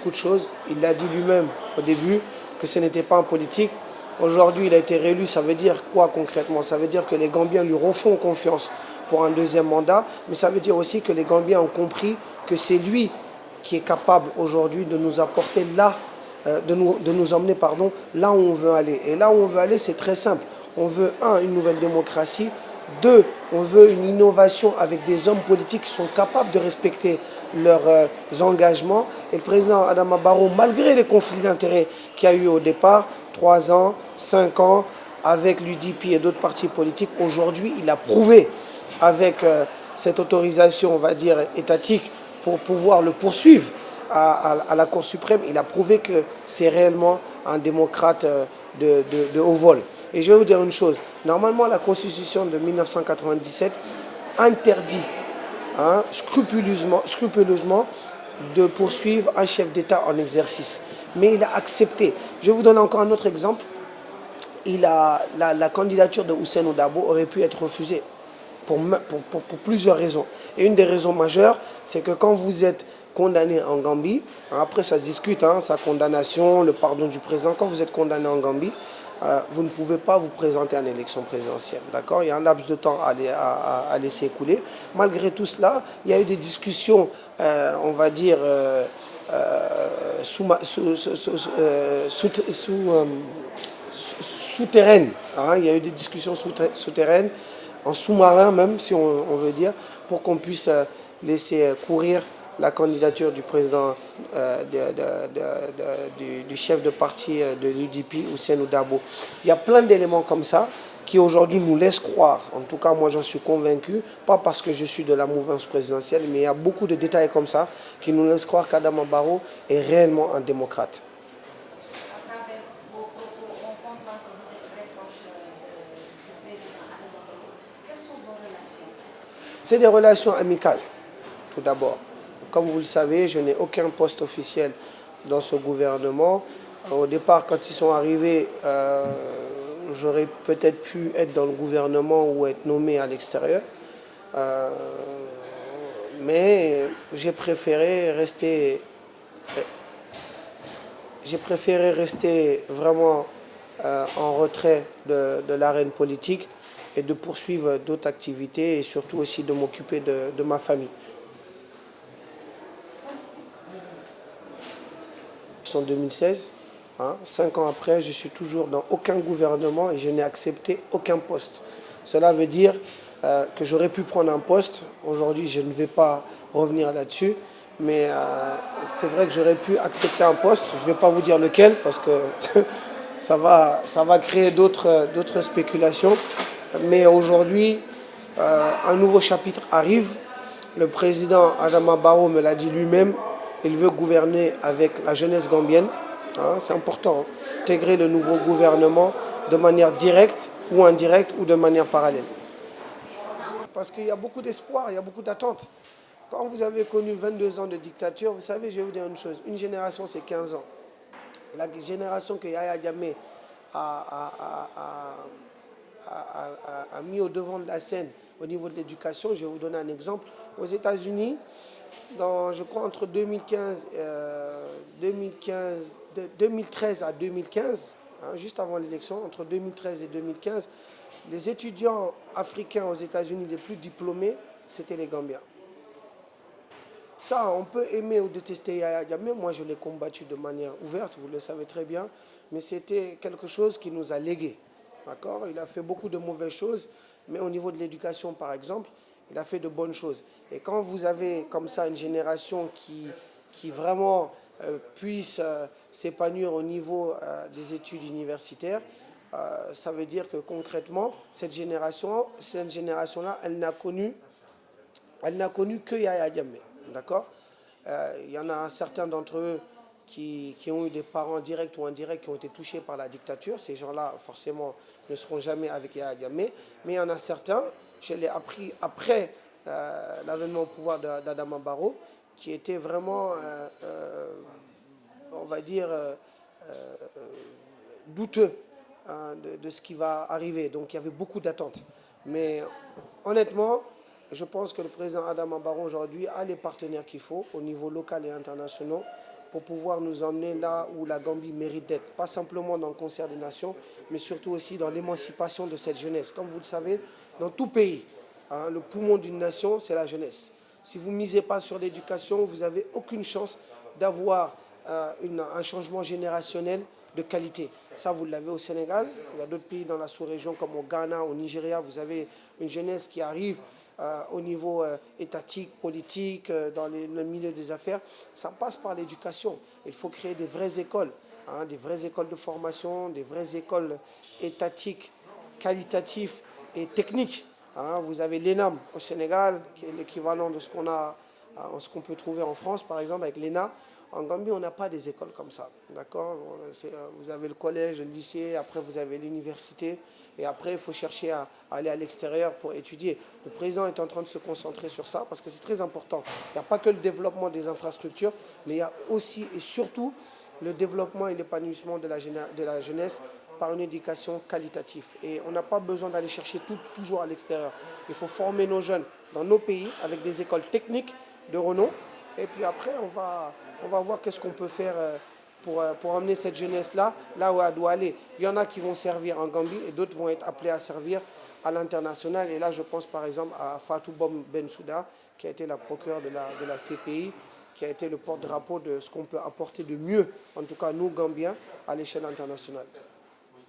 beaucoup de choses. Il l'a dit lui-même au début que ce n'était pas un politique. Aujourd'hui, il a été réélu. Ça veut dire quoi concrètement? Ça veut dire que les Gambiens lui refont confiance pour un deuxième mandat. Mais ça veut dire aussi que les Gambiens ont compris que c'est lui qui est capable aujourd'hui de nous apporter là, de nous emmener là où on veut aller. Et là où on veut aller, c'est très simple. On veut, une nouvelle démocratie. Deux, on veut une innovation avec des hommes politiques qui sont capables de respecter leurs engagements. Et le président Adama Barrow, malgré les conflits d'intérêts qu'il y a eu au départ, 3 ans, 5 ans, avec l'UDP et d'autres partis politiques, aujourd'hui, il a prouvé avec cette autorisation, on va dire, étatique pour pouvoir le poursuivre à la Cour suprême, il a prouvé que c'est réellement un démocrate de haut vol. Et je vais vous dire une chose, normalement la Constitution de 1997 interdit scrupuleusement de poursuivre un chef d'État en exercice. Mais il a accepté. Je vais vous donner encore un autre exemple. La candidature de Ousseynou Dabo aurait pu être refusée pour plusieurs raisons. Et une des raisons majeures, c'est que quand vous êtes condamné en Gambie, après ça se discute, sa condamnation, le pardon du président, quand vous êtes condamné en Gambie, vous ne pouvez pas vous présenter à l'élection présidentielle. D'accord? Il y a un laps de temps à laisser écouler. Malgré tout cela, il y a eu des discussions, on va dire, souterraines. Il y a eu des discussions souterraines, en sous-marin même, si on veut dire, pour qu'on puisse laisser courir la candidature du président, du chef de parti de l'UDP, Ousseynou Dabo. Il y a plein d'éléments comme ça qui aujourd'hui nous laissent croire, en tout cas moi j'en suis convaincu, pas parce que je suis de la mouvance présidentielle, mais il y a beaucoup de détails comme ça qui nous laissent croire qu'Adama Barrow est réellement un démocrate. C'est des relations amicales, tout d'abord. Comme vous le savez, je n'ai aucun poste officiel dans ce gouvernement. Au départ, quand ils sont arrivés, j'aurais peut-être pu être dans le gouvernement ou être nommé à l'extérieur. Mais j'ai préféré rester vraiment en retrait de l'arène politique et de poursuivre d'autres activités et surtout aussi de m'occuper de ma famille. En 2016, 5 ans après, je suis toujours dans aucun gouvernement et je n'ai accepté aucun poste. Cela veut dire que j'aurais pu prendre un poste. Aujourd'hui, je ne vais pas revenir là-dessus, mais c'est vrai que j'aurais pu accepter un poste. Je ne vais pas vous dire lequel parce que ça va créer d'autres spéculations. Mais aujourd'hui, un nouveau chapitre arrive. Le président Adama Barrow me l'a dit lui-même. Il veut gouverner avec la jeunesse gambienne. C'est important. Intégrer le nouveau gouvernement de manière directe ou indirecte ou de manière parallèle. Parce qu'il y a beaucoup d'espoir, il y a beaucoup d'attentes. Quand vous avez connu 22 ans de dictature, vous savez, je vais vous dire une chose. Une génération, c'est 15 ans. La génération que Yahya Jammeh a mis au devant de la scène au niveau de l'éducation, je vais vous donner un exemple. Aux États-Unis, je crois entre 2013 à 2015, juste avant l'élection, entre 2013 et 2015, les étudiants africains aux États-Unis les plus diplômés, c'était les Gambiens. Ça, on peut aimer ou détester Yahya Jammeh. Moi, je l'ai combattu de manière ouverte, vous le savez très bien, mais c'était quelque chose qui nous a légué. D'accord? Il a fait beaucoup de mauvaises choses, mais au niveau de l'éducation, par exemple, il a fait de bonnes choses. Et quand vous avez comme ça une génération qui vraiment puisse s'épanouir au niveau des études universitaires, ça veut dire que concrètement, cette génération-là, elle n'a connu que Yahya Jammeh. D'accord? Il y en a certains d'entre eux qui ont eu des parents directs ou indirects qui ont été touchés par la dictature. Ces gens-là, forcément, ne seront jamais avec Yahya Jammeh. Mais il y en a certains, je l'ai appris après l'avènement au pouvoir d'Adama Barrow, qui étaient vraiment, on va dire, douteux de ce qui va arriver. Donc il y avait beaucoup d'attentes. Mais honnêtement, je pense que le président Adama Barrow aujourd'hui a les partenaires qu'il faut au niveau local et international pour pouvoir nous emmener là où la Gambie mérite d'être. Pas simplement dans le concert des nations, mais surtout aussi dans l'émancipation de cette jeunesse. Comme vous le savez, dans tout pays, hein, le poumon d'une nation, c'est la jeunesse. Si vous ne misez pas sur l'éducation, vous n'avez aucune chance d'avoir un changement générationnel de qualité. Ça, vous l'avez au Sénégal. Il y a d'autres pays dans la sous-région comme au Ghana, au Nigeria. Vous avez une jeunesse qui arrive au niveau étatique, politique, dans le milieu des affaires. Ça passe par l'éducation. Il faut créer des vraies écoles, hein, des vraies écoles de formation, des vraies écoles étatiques, qualitatives et techniques. Hein. Vous avez l'ENAM au Sénégal, qui est l'équivalent de ce qu'on peut trouver en France, par exemple, avec l'ENA. En Gambie, on n'a pas des écoles comme ça, d'accord? Vous avez le collège, le lycée, après vous avez l'université, et après il faut chercher à aller à l'extérieur pour étudier. Le président est en train de se concentrer sur ça, parce que c'est très important. Il n'y a pas que le développement des infrastructures, mais il y a aussi et surtout le développement et l'épanouissement de la jeunesse par une éducation qualitative. Et on n'a pas besoin d'aller chercher toujours à l'extérieur. Il faut former nos jeunes dans nos pays avec des écoles techniques de renom, et puis après on va voir qu'est-ce qu'on peut faire pour emmener cette jeunesse-là, là où elle doit aller. Il y en a qui vont servir en Gambie et d'autres vont être appelés à servir à l'international. Et là, je pense par exemple à Fatou Bom Bensouda, qui a été la procureure de la CPI, qui a été le porte-drapeau de ce qu'on peut apporter de mieux, en tout cas nous, Gambiens, à l'échelle internationale.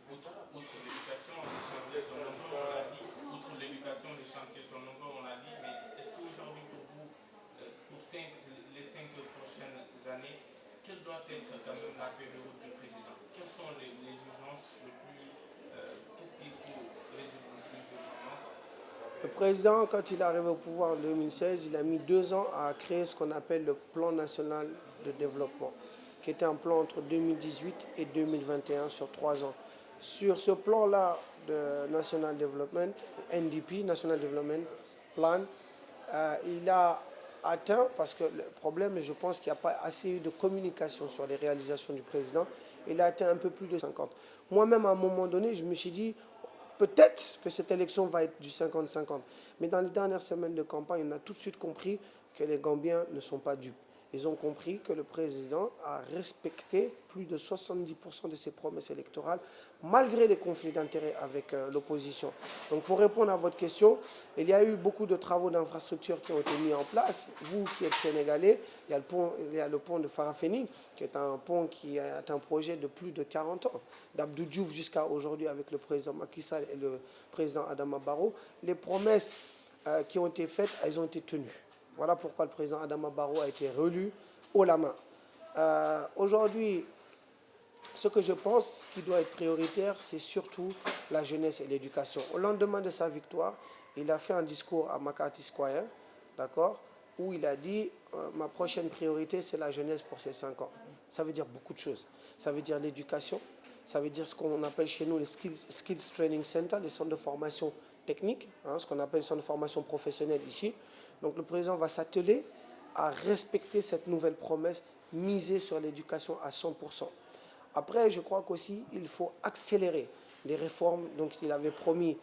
Outre l'éducation, les chantiers sont nombreux, on l'a dit. Outre l'éducation, les chantiers sont nombreux, on l'a dit. Mais est-ce qu'aujourd'hui, pour vous, pour les 5 prochaines années, quelle doit être quand même la feuille de route du président? Quelles sont les urgences le plus... qu'est-ce qu'il faut résoudre le plus urgemment? Le président, quand il est arrivé au pouvoir en 2016, il a mis 2 ans à créer ce qu'on appelle le plan national de développement, qui était un plan entre 2018 et 2021 sur 3 ans. Sur ce plan-là de National Development, NDP, National Development Plan, il a atteint, parce que le problème, je pense qu'il n'y a pas assez eu de communication sur les réalisations du président, il a atteint un peu plus de 50. Moi-même, à un moment donné, je me suis dit, peut-être que cette élection va être du 50-50. Mais dans les dernières semaines de campagne, on a tout de suite compris que les Gambiens ne sont pas dupes. Ils ont compris que le président a respecté plus de 70% de ses promesses électorales, malgré les conflits d'intérêts avec l'opposition. Donc pour répondre à votre question, il y a eu beaucoup de travaux d'infrastructure qui ont été mis en place. Vous qui êtes sénégalais, il y a le pont de Farafeni, qui est un pont qui est un projet de plus de 40 ans, d'Abdou Diouf jusqu'à aujourd'hui avec le président Macky Sall et le président Adama Barrow. Les promesses qui ont été faites, elles ont été tenues. Voilà pourquoi le président Adama Barrow a été réélu haut la main. Aujourd'hui, ce que je pense qui doit être prioritaire, c'est surtout la jeunesse et l'éducation. Au lendemain de sa victoire, il a fait un discours à Makati Square, d'accord, où il a dit ma prochaine priorité, c'est la jeunesse pour ces 5 ans. Ça veut dire beaucoup de choses. Ça veut dire l'éducation, ça veut dire ce qu'on appelle chez nous les Skills Training Center, les centres de formation technique, hein, ce qu'on appelle centres de formation professionnelle ici. Donc le président va s'atteler à respecter cette nouvelle promesse, miser sur l'éducation à 100%. Après, je crois qu'aussi, il faut accélérer les réformes dont il avait promis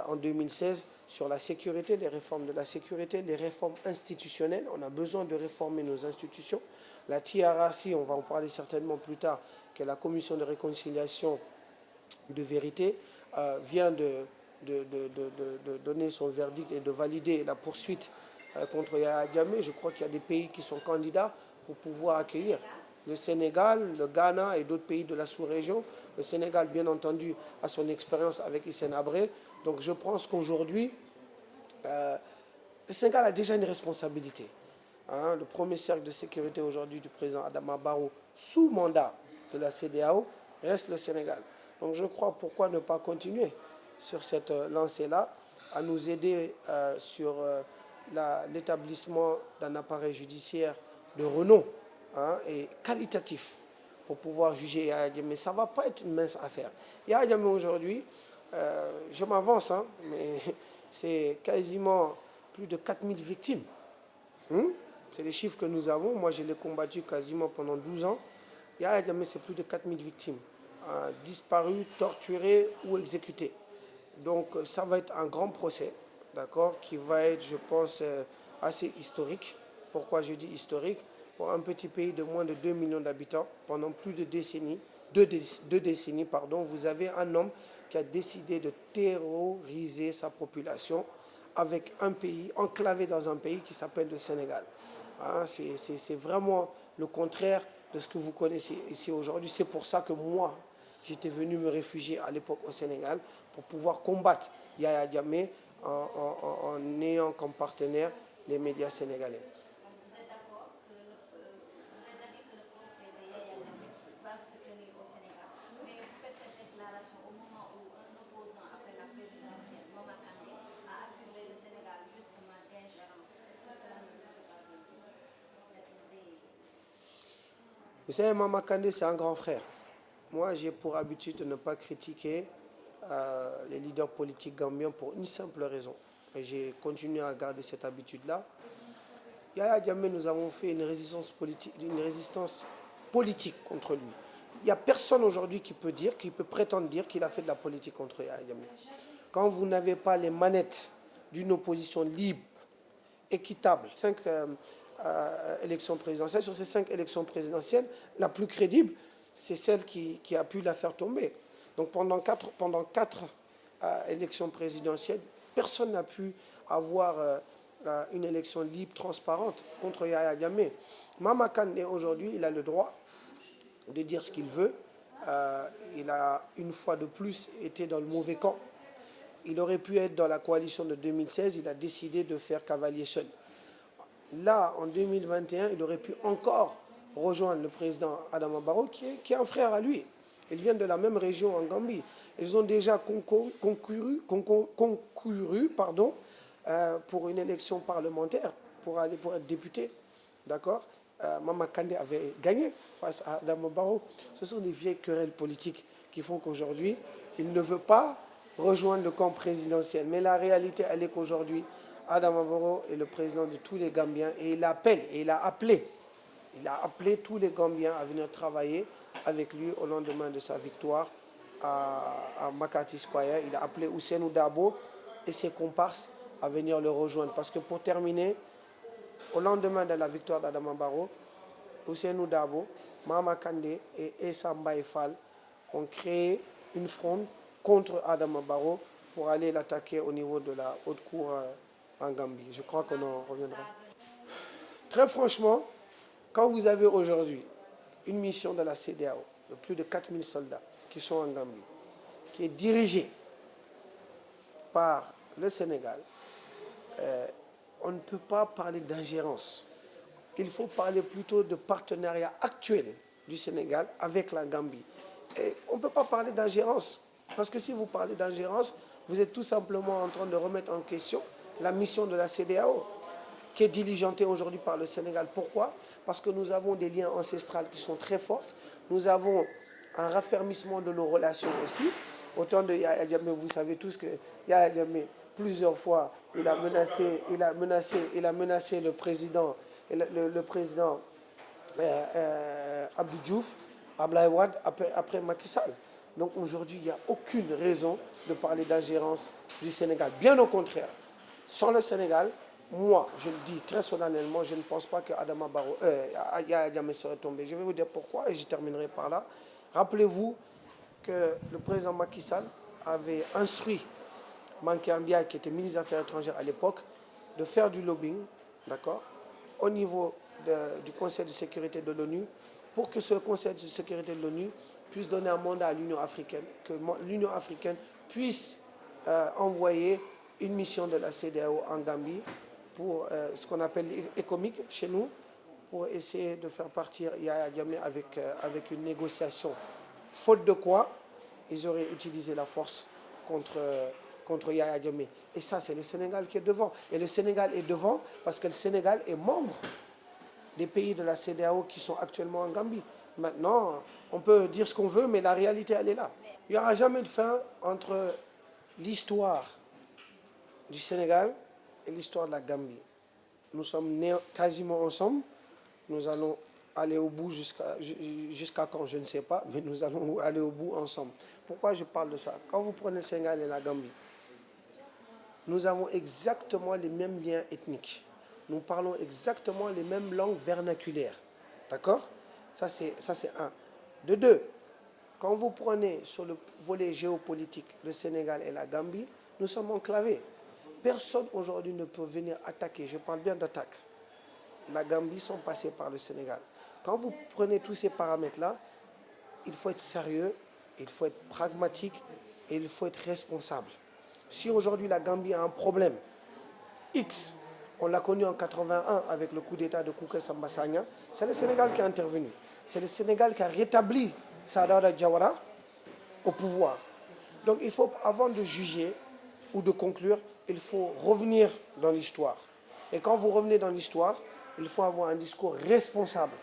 en 2016 sur la sécurité, les réformes de la sécurité, les réformes institutionnelles. On a besoin de réformer nos institutions. La TRRC, on va en parler certainement plus tard, que la commission de réconciliation de vérité, vient de donner son verdict et de valider la poursuite contre Yahya Jammeh. Je crois qu'il y a des pays qui sont candidats pour pouvoir accueillir. Le Sénégal, le Ghana et d'autres pays de la sous-région. Le Sénégal, bien entendu, a son expérience avec Hissène Habré. Donc je pense qu'aujourd'hui, le Sénégal a déjà une responsabilité. Hein, le premier cercle de sécurité aujourd'hui du président Adama Barrow, sous mandat de la CEDEAO, reste le Sénégal. Donc je crois pourquoi ne pas continuer sur cette lancée-là, à nous aider sur l'établissement d'un appareil judiciaire de renom, hein, et qualitatif pour pouvoir juger Yahya Jammeh. Mais ça ne va pas être une mince affaire. Yahya Jammeh aujourd'hui, je m'avance, hein, mais c'est quasiment plus de 4000 victimes. C'est les chiffres que nous avons. Moi, je l'ai combattu quasiment pendant 12 ans. Yahya Jammeh, c'est plus de 4000 victimes, disparues, torturées ou exécutées. Donc ça va être un grand procès, d'accord, qui va être, je pense, assez historique. Pourquoi je dis historique? pour un petit pays de moins de 2 millions d'habitants, pendant plus de décennies, deux décennies, pardon, vous avez un homme qui a décidé de terroriser sa population avec un pays, enclavé dans un pays qui s'appelle le Sénégal. Hein, c'est vraiment le contraire de ce que vous connaissez ici aujourd'hui. C'est pour ça que moi, j'étais venu me réfugier à l'époque au Sénégal pour pouvoir combattre Yaya Jammeh en ayant comme partenaire les médias sénégalais. Donc vous êtes d'accord que vous êtes d'avis que le procès de Yaya Jammeh va se tenir au Sénégal. Mais vous faites cette déclaration au moment où un opposant après la présidentielle, Momar Kandé, a accusé le Sénégal justement d'ingérence. Est-ce que cela ne risque pas d'attiser? Vous savez, Momar Kandé, c'est un grand frère. Moi, j'ai pour habitude de ne pas critiquer les leaders politiques gambiens pour une simple raison. Et j'ai continué à garder cette habitude-là. Yaya Jammeh, nous avons fait une résistance politique contre lui. Il n'y a personne aujourd'hui qui peut prétendre dire qu'il a fait de la politique contre Yaya Jammeh. Quand vous n'avez pas les manettes d'une opposition libre, équitable, 5 élections présidentielles, sur ces 5 élections présidentielles, la plus crédible, c'est celle qui a pu la faire tomber. Donc pendant quatre élections présidentielles, personne n'a pu avoir une élection libre, transparente contre Yaya Jammeh. Momar Kandé, aujourd'hui, il a le droit de dire ce qu'il veut. Il a une fois de plus été dans le mauvais camp. Il aurait pu être dans la coalition de 2016, il a décidé de faire cavalier seul. Là, en 2021, il aurait pu encore rejoindre le président Adama Barrow, qui est un frère à lui. Ils viennent de la même région en Gambie. Ils ont déjà concouru pour une élection parlementaire, pour être député. D'accord. Momar Kandé avait gagné face à Adama Barrow. Ce sont des vieilles querelles politiques qui font qu'aujourd'hui, il ne veut pas rejoindre le camp présidentiel. Mais la réalité, elle est qu'aujourd'hui, Adama Barrow est le président de tous les Gambiens et il a appelé tous les Gambiens à venir travailler avec lui au lendemain de sa victoire à Makati Square. Il a appelé Ousseynou Dabo et ses comparses à venir le rejoindre. Parce que pour terminer, au lendemain de la victoire d'Adama Barrow, Ousseynou Dabo, Momar Kandé et Essa Mbaye Fall ont créé une fronde contre Adama Barrow pour aller l'attaquer au niveau de la haute cour en Gambie. Je crois qu'on en reviendra. Très franchement, quand vous avez aujourd'hui une mission de la CEDEAO de plus de 4000 soldats qui sont en Gambie, qui est dirigée par le Sénégal, on ne peut pas parler d'ingérence. Il faut parler plutôt de partenariat actuel du Sénégal avec la Gambie. Et on ne peut pas parler d'ingérence, parce que si vous parlez d'ingérence, vous êtes tout simplement en train de remettre en question la mission de la CEDEAO, qui est diligentée aujourd'hui par le Sénégal. Pourquoi? Parce que nous avons des liens ancestraux qui sont très forts. Nous avons un raffermissement de nos relations aussi. Au temps de Yaya Jammeh, vous savez tous que Yaya Jammeh, plusieurs fois, il a menacé le président, Abdou Diouf, Abdoulaye Wade, après Macky Sall. Donc aujourd'hui, il n'y a aucune raison de parler d'ingérence du Sénégal. Bien au contraire. Sans le Sénégal, moi, je le dis très solennellement, je ne pense pas que Yaya Jammeh serait tombé. Je vais vous dire pourquoi et je terminerai par là. Rappelez-vous que le président Macky Sall avait instruit Mankeur Ndiaye, qui était ministre des Affaires étrangères à l'époque, de faire du lobbying, d'accord, au niveau du Conseil de sécurité de l'ONU, pour que ce Conseil de sécurité de l'ONU puisse donner un mandat à l'Union africaine, que l'Union africaine puisse envoyer une mission de la CEDEAO en Gambie pour ce qu'on appelle ECOMIG chez nous, pour essayer de faire partir Yaya Jammeh avec une négociation. Faute de quoi, ils auraient utilisé la force contre Yaya Jammeh. Et ça, c'est le Sénégal qui est devant. Et le Sénégal est devant parce que le Sénégal est membre des pays de la CEDEAO qui sont actuellement en Gambie. Maintenant, on peut dire ce qu'on veut, mais la réalité, elle est là. Il n'y aura jamais de fin entre l'histoire du Sénégal et l'histoire de la Gambie. Nous sommes nés quasiment ensemble. Nous allons aller au bout jusqu'à quand, je ne sais pas, mais nous allons aller au bout ensemble. Pourquoi je parle de ça? Quand vous prenez le Sénégal et la Gambie, nous avons exactement les mêmes liens ethniques. Nous parlons exactement les mêmes langues vernaculaires. D'accord? Ça, c'est un. De deux, quand vous prenez sur le volet géopolitique le Sénégal et la Gambie, nous sommes enclavés. Personne aujourd'hui ne peut venir attaquer, je parle bien d'attaque. La Gambie sont passés par le Sénégal. Quand vous prenez tous ces paramètres-là, il faut être sérieux, il faut être pragmatique et il faut être responsable. Si aujourd'hui la Gambie a un problème X, on l'a connu en 81 avec le coup d'État de Kouka Samba Sagna, c'est le Sénégal qui est intervenu. C'est le Sénégal qui a rétabli Sadara Diawara au pouvoir. Donc il faut, avant de juger ou de conclure, il faut revenir dans l'histoire. Et quand vous revenez dans l'histoire, il faut avoir un discours responsable.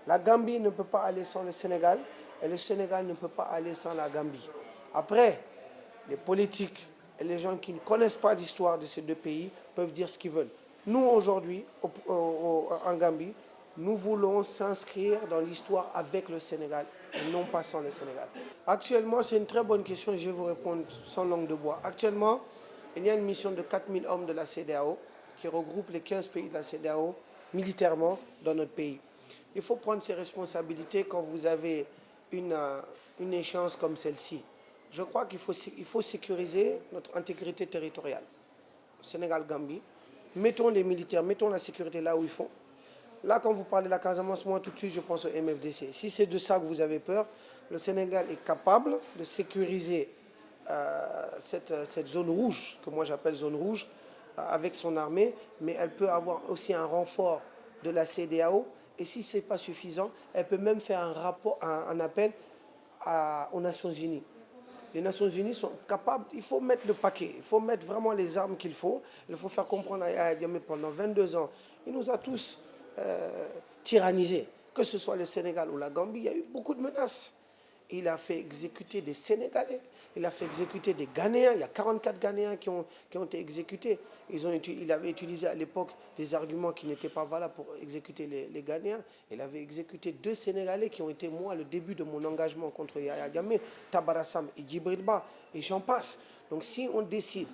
La Gambie ne peut pas aller sans le Sénégal et le Sénégal ne peut pas aller sans la Gambie. Après, les politiques et les gens qui ne connaissent pas l'histoire de ces deux pays peuvent dire ce qu'ils veulent. Nous, aujourd'hui, en Gambie, nous voulons s'inscrire dans l'histoire avec le Sénégal et non pas sans le Sénégal. Actuellement, c'est une très bonne question et je vais vous répondre sans langue de bois. Actuellement, il y a une mission de 4000 hommes de la CEDEAO qui regroupe les 15 pays de la CEDEAO militairement dans notre pays. Il faut prendre ses responsabilités quand vous avez une échéance comme celle-ci. Je crois qu'il faut sécuriser notre intégrité territoriale. Sénégal-Gambie, mettons les militaires, mettons la sécurité là où ils font. Là, quand vous parlez de la Casamance, moi tout de suite je pense au MFDC. Si c'est de ça que vous avez peur, le Sénégal est capable de sécuriser cette zone rouge, que moi j'appelle zone rouge, avec son armée, mais elle peut avoir aussi un renfort de la CEDEAO. Et si ce n'est pas suffisant, elle peut même faire un appel aux Nations Unies. Les Nations Unies sont capables, il faut mettre le paquet, il faut mettre vraiment les armes qu'il faut. Il faut faire comprendre à Yahya Jammeh pendant 22 ans. Il nous a tous tyrannisés. Que ce soit le Sénégal ou la Gambie, il y a eu beaucoup de menaces. Il a fait exécuter des Sénégalais, il a fait exécuter des Ghanéens. Il y a 44 Ghanéens qui ont été exécutés. Il avait utilisé à l'époque des arguments qui n'étaient pas valables pour exécuter les Ghanéens. Il avait exécuté 2 Sénégalais qui ont été, moi, le début de mon engagement contre Yahya Jammeh, Tabarassam et Djibril Ba, et j'en passe. Donc si on décide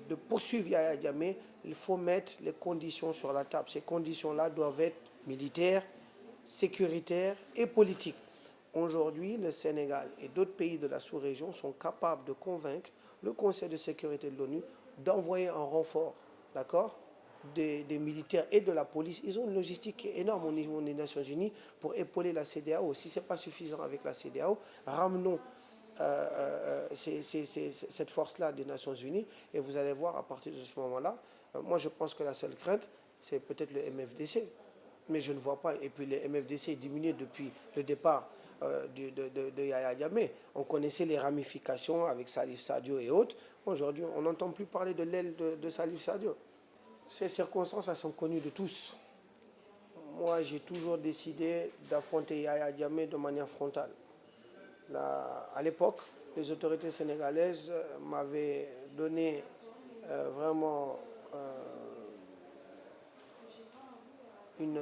de poursuivre Yahya Jammeh, il faut mettre les conditions sur la table. Ces conditions-là doivent être militaires, sécuritaires et politiques. Aujourd'hui, le Sénégal et d'autres pays de la sous-région sont capables de convaincre le Conseil de sécurité de l'ONU d'envoyer un renfort, d'accord, des militaires et de la police. Ils ont une logistique qui est énorme au niveau des Nations Unies pour épauler la CEDEAO. Si ce n'est pas suffisant avec la CEDEAO, ramenons cette force-là des Nations Unies et vous allez voir à partir de ce moment-là, moi je pense que la seule crainte, c'est peut-être le MFDC. Mais je ne vois pas. Et puis le MFDC est diminué depuis le départ de Yahya Jammeh. On connaissait les ramifications avec Salif Sadio et autres. Aujourd'hui, on n'entend plus parler de l'aile de Salif Sadio. Ces circonstances, elles sont connues de tous. Moi, j'ai toujours décidé d'affronter Yahya Jammeh de manière frontale. À l'époque, les autorités sénégalaises m'avaient donné vraiment une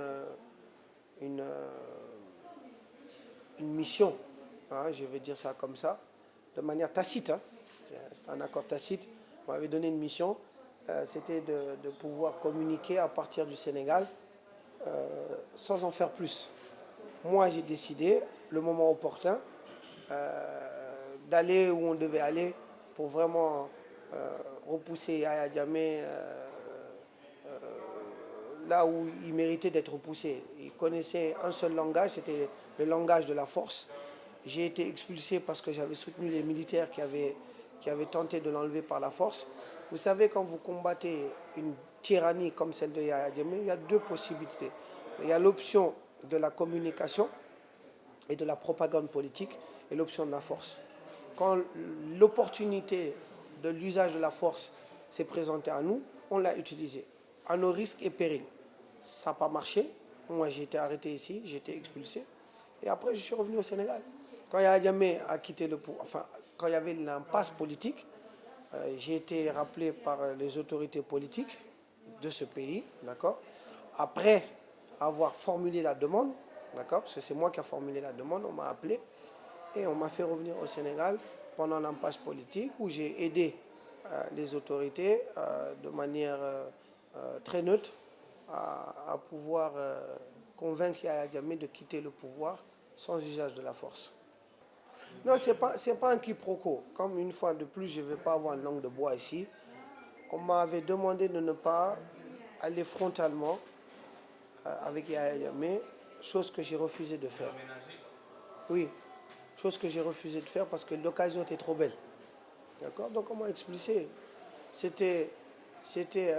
mission, hein, je vais dire ça comme ça, de manière tacite. Hein. C'est un accord tacite. On m'avait donné une mission, c'était de pouvoir communiquer à partir du Sénégal sans en faire plus. Moi, j'ai décidé, le moment opportun, d'aller où on devait aller pour vraiment repousser Yahya Jammeh là où il méritait d'être repoussé. Il connaissait un seul langage, c'était le langage de la force. J'ai été expulsé parce que j'avais soutenu les militaires qui avaient tenté de l'enlever par la force. Vous savez, quand vous combattez une tyrannie comme celle de Yahya Jammeh, il y a 2 possibilités. Il y a l'option de la communication et de la propagande politique et l'option de la force. Quand l'opportunité de l'usage de la force s'est présentée à nous, on l'a utilisée, à nos risques et périls. Ça n'a pas marché. Moi, j'ai été arrêté ici, j'ai été expulsé. Et après, je suis revenu au Sénégal. Quand Yahya Jammeh a quitté le pouvoir, enfin, quand il y avait l'impasse politique, j'ai été rappelé par les autorités politiques de ce pays, d'accord. Après avoir formulé la demande, d'accord, parce que c'est moi qui ai formulé la demande, on m'a appelé et on m'a fait revenir au Sénégal pendant l'impasse politique où j'ai aidé les autorités de manière très neutre à pouvoir convaincre Yahya Jammeh de quitter le pouvoir sans usage de la force. Non, ce n'est pas un quiproquo. Comme une fois de plus, je ne vais pas avoir une langue de bois ici. On m'avait demandé de ne pas aller frontalement avec Yahya Jammeh, chose que j'ai refusé de faire. Oui, chose que j'ai refusé de faire parce que l'occasion était trop belle. D'accord? Donc on m'a expulsé. C'était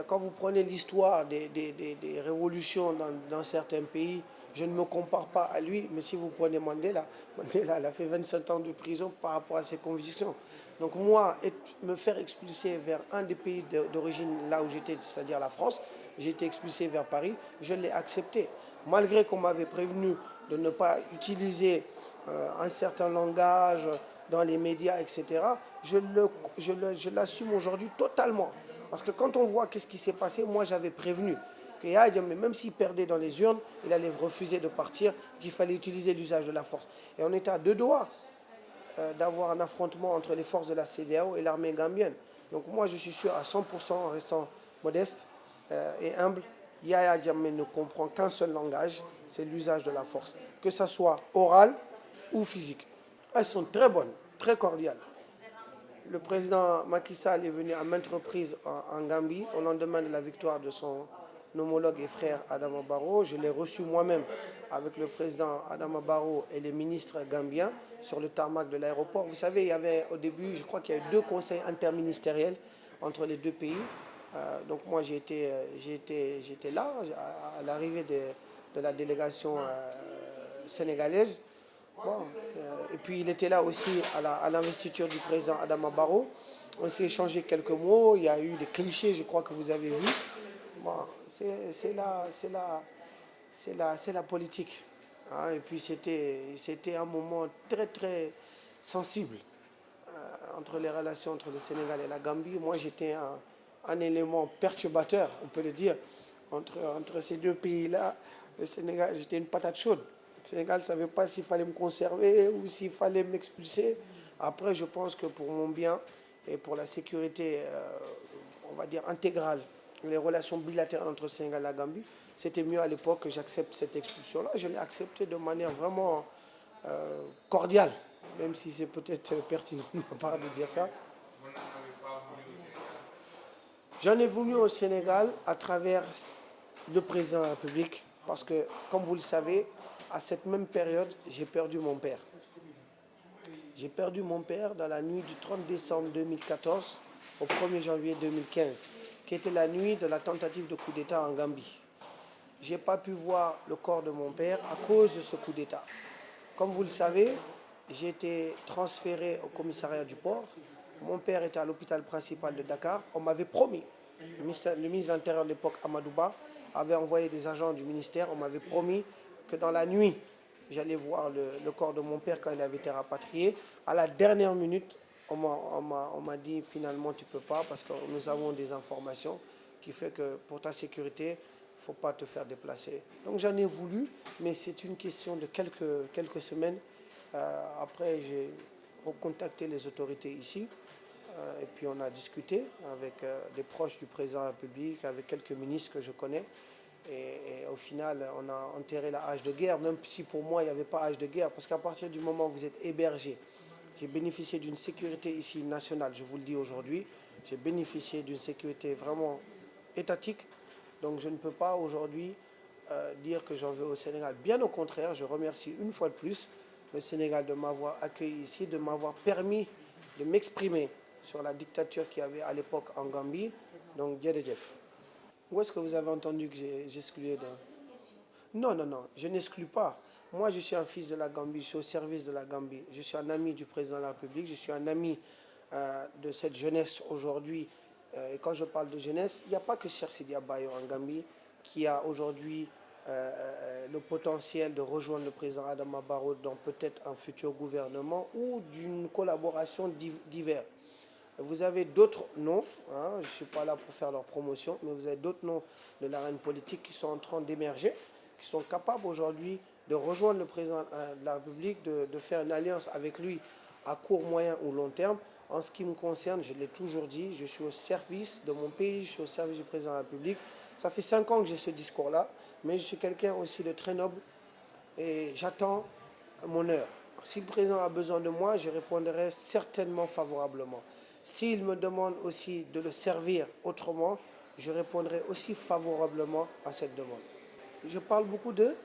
quand vous prenez l'histoire des révolutions dans certains pays, je ne me compare pas à lui, mais si vous prenez Mandela, Mandela il a fait 27 ans de prison par rapport à ses convictions. Donc moi, me faire expulser vers un des pays d'origine là où j'étais, c'est-à-dire la France, j'ai été expulsé vers Paris, je l'ai accepté. Malgré qu'on m'avait prévenu de ne pas utiliser un certain langage dans les médias, etc., je l'assume aujourd'hui totalement. Parce que quand on voit qu'est-ce qui s'est passé, moi j'avais prévenu que Yahya Jammeh, même s'il perdait dans les urnes, il allait refuser de partir, qu'il fallait utiliser l'usage de la force. Et on était à deux doigts d'avoir un affrontement entre les forces de la CEDEAO et l'armée gambienne. Donc moi je suis sûr à 100%, en restant modeste et humble, Yahya Jammeh ne comprend qu'un seul langage, c'est l'usage de la force. Que ce soit oral ou physique. Elles sont très bonnes, très cordiales. Le président Macky Sall est venu à maintes reprises en Gambie au lendemain de la victoire de son homologue et frère Adama Barrow. Je l'ai reçu moi-même avec le président Adama Barrow et les ministres gambiens sur le tarmac de l'aéroport. Vous savez, il y avait au début, je crois qu'il y a eu 2 conseils interministériels entre les 2 pays. Donc moi j'étais là à l'arrivée de la délégation sénégalaise. Bon, et puis il était là aussi à l'investiture du président Adama Barrow. On s'est échangé quelques mots, il y a eu des clichés, je crois que vous avez vu. Bon, c'est la politique. Hein, et puis c'était un moment très très sensible entre les relations entre le Sénégal et la Gambie. Moi j'étais un élément perturbateur, on peut le dire, entre ces 2 pays-là. Le Sénégal, j'étais une patate chaude. Le Sénégal ne savait pas s'il fallait me conserver ou s'il fallait m'expulser. Après, je pense que pour mon bien et pour la sécurité, on va dire, intégrale, les relations bilatérales entre le Sénégal et la Gambie, c'était mieux à l'époque que j'accepte cette expulsion-là. Je l'ai acceptée de manière vraiment cordiale, même si c'est peut-être pertinent de ma part de dire ça. J'en ai venu au Sénégal à travers le président de la République, parce que, comme vous le savez, à cette même période, j'ai perdu mon père. J'ai perdu mon père dans la nuit du 30 décembre 2014 au 1er janvier 2015, qui était la nuit de la tentative de coup d'État en Gambie. Je n'ai pas pu voir le corps de mon père à cause de ce coup d'État. Comme vous le savez, j'ai été transféré au commissariat du port. Mon père était à l'hôpital principal de Dakar. On m'avait promis, le ministre de l'Intérieur de l'époque, Amadouba, avait envoyé des agents du ministère. On m'avait promis que dans la nuit, j'allais voir le corps de mon père quand il avait été rapatrié. À la dernière minute, on m'a dit finalement tu ne peux pas parce que nous avons des informations qui font que pour ta sécurité, il ne faut pas te faire déplacer. Donc j'en ai voulu, mais c'est une question de quelques semaines. Après, j'ai recontacté les autorités ici. Et puis on a discuté avec des proches du président de la République, avec quelques ministres que je connais. Et au final, on a enterré la hache de guerre, même si pour moi, il n'y avait pas hache de guerre. Parce qu'à partir du moment où vous êtes hébergé, j'ai bénéficié d'une sécurité ici nationale, je vous le dis aujourd'hui. J'ai bénéficié d'une sécurité vraiment étatique. Donc je ne peux pas aujourd'hui dire que j'en veux au Sénégal. Bien au contraire, je remercie une fois de plus le Sénégal de m'avoir accueilli ici, de m'avoir permis de m'exprimer sur la dictature qu'il y avait à l'époque en Gambie. Donc, Djedef. Où est-ce que vous avez entendu que j'excluais de... Non, je n'exclus pas. Moi, je suis un fils de la Gambie, je suis au service de la Gambie. Je suis un ami du président de la République, je suis un ami de cette jeunesse aujourd'hui. Et quand je parle de jeunesse, il n'y a pas que Cheikh Sidi Abayo en Gambie qui a aujourd'hui le potentiel de rejoindre le président Adama Barrow dans peut-être un futur gouvernement ou d'une collaboration divers. Vous avez d'autres noms, hein, je ne suis pas là pour faire leur promotion, mais vous avez d'autres noms de l'arène politique qui sont en train d'émerger, qui sont capables aujourd'hui de rejoindre le président de la République, de faire une alliance avec lui à court, moyen ou long terme. En ce qui me concerne, je l'ai toujours dit, je suis au service de mon pays, je suis au service du président de la République. Ça fait 5 ans que j'ai ce discours-là, mais je suis quelqu'un aussi de très noble et j'attends mon heure. Si le président a besoin de moi, je répondrai certainement favorablement. S'il me demande aussi de le servir autrement, je répondrai aussi favorablement à cette demande. Je parle beaucoup de...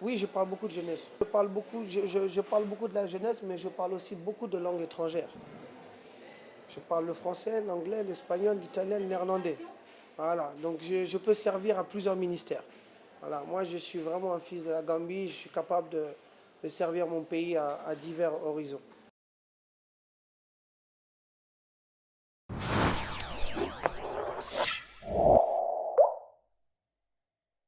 Oui, je parle beaucoup de jeunesse. Je parle beaucoup de la jeunesse, mais je parle aussi beaucoup de langues étrangères. Je parle le français, l'anglais, l'espagnol, l'italien, le néerlandais. Voilà, donc je peux servir à plusieurs ministères. Voilà, moi je suis vraiment un fils de la Gambie, je suis capable de servir mon pays à divers horizons.